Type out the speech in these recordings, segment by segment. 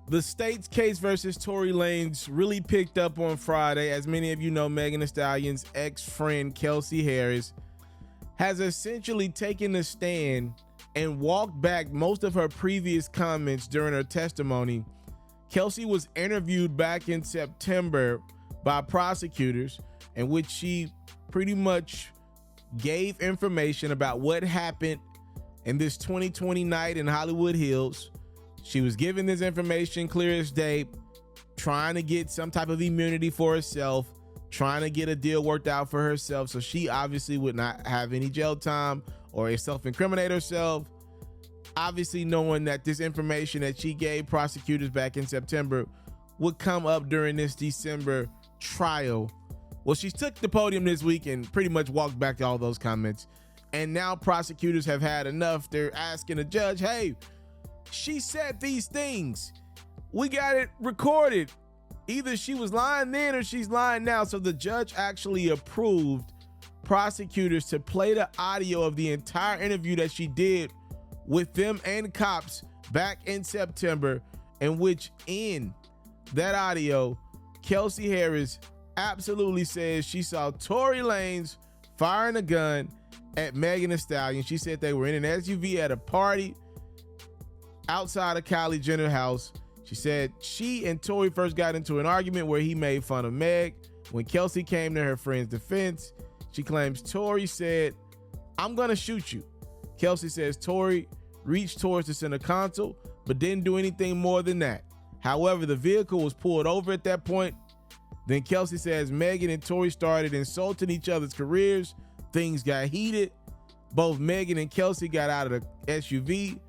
The state's case versus Tory Lanez really picked up on Friday. As many of you know, Megan Thee Stallion's ex-friend Kelsey Harris has essentially taken a stand and walked back most of her previous comments during her testimony. Kelsey was interviewed back in September by prosecutors, in which she pretty much gave information about what happened in this 2020 night in Hollywood Hills. She was given this information clear as day, trying to get some type of immunity for herself, trying to get a deal worked out for herself, so she obviously would not have any jail time or self-incriminate herself. Obviously knowing that this information that she gave prosecutors back in September would come up during this December trial. Well, she took the podium this week and pretty much walked back to all those comments. And now prosecutors have had enough. They're asking the judge, hey, she said these things. We got it recorded. Either she was lying then or she's lying now. So the judge actually approved prosecutors to play the audio of the entire interview that she did with them and cops back in September, in which in that audio, Kelsey Harris absolutely says she saw Tory Lanez firing a gun at Megan Thee Stallion. She said they were in an SUV at a party outside of Kylie Jenner's house. She said she and Tory first got into an argument where he made fun of Meg. When Kelsey came to her friend's defense, she claims Tory said, "I'm gonna shoot you." Kelsey says Tory reached towards the center console, but didn't do anything more than that. However, the vehicle was pulled over at that point. Then Kelsey says Megan and Tory started insulting each other's careers. Things got heated. Both Megan and Kelsey got out of the SUV.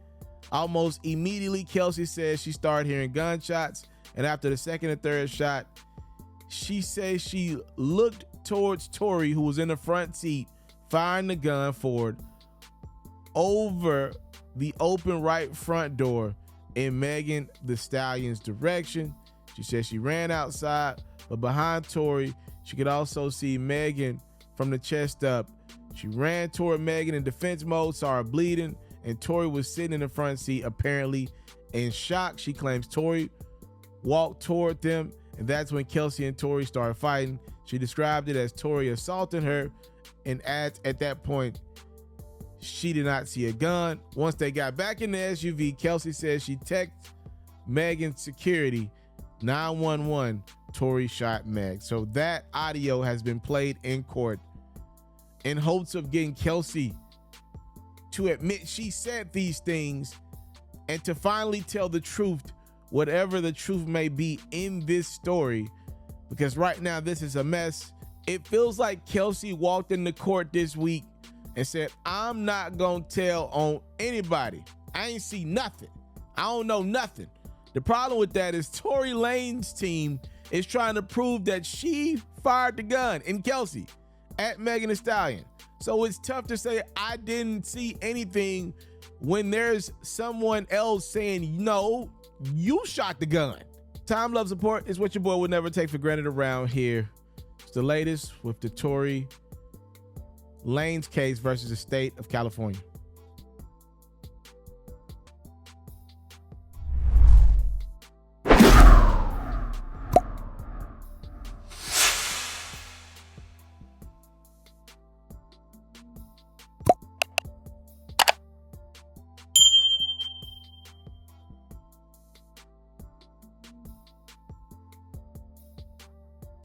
Almost immediately, Kelsey says she started hearing gunshots, and after the second and third shot, she says she looked towards Tory, who was in the front seat, firing the gun forward over the open right front door in Megan Thee Stallion's direction. She says she ran outside, but behind Tory, she could also see Megan from the chest up. She ran toward Megan in defense mode, saw her bleeding, and Tory was sitting in the front seat, apparently in shock. She claims Tory walked toward them, and that's when Kelsey and Tory started fighting. She described it as Tory assaulting her, and adds at that point, she did not see a gun. Once they got back in the SUV, Kelsey says she texted Megan's security, 911, Tory shot Meg. So that audio has been played in court in hopes of getting Kelsey to admit she said these things and to finally tell the truth, whatever the truth may be in this story, because right now this is a mess. It feels like Kelsey walked into court this week and said, I'm not gonna tell on anybody. I ain't see nothing. I don't know nothing. The problem with that is Tory Lanez's team is trying to prove that she fired the gun in Kelsey at Megan Thee Stallion. So it's tough to say I didn't see anything when there's someone else saying, no, you shot the gun. Time, love, support is what your boy would never take for granted around here. It's the latest with the Tory Lanez case versus the state of California.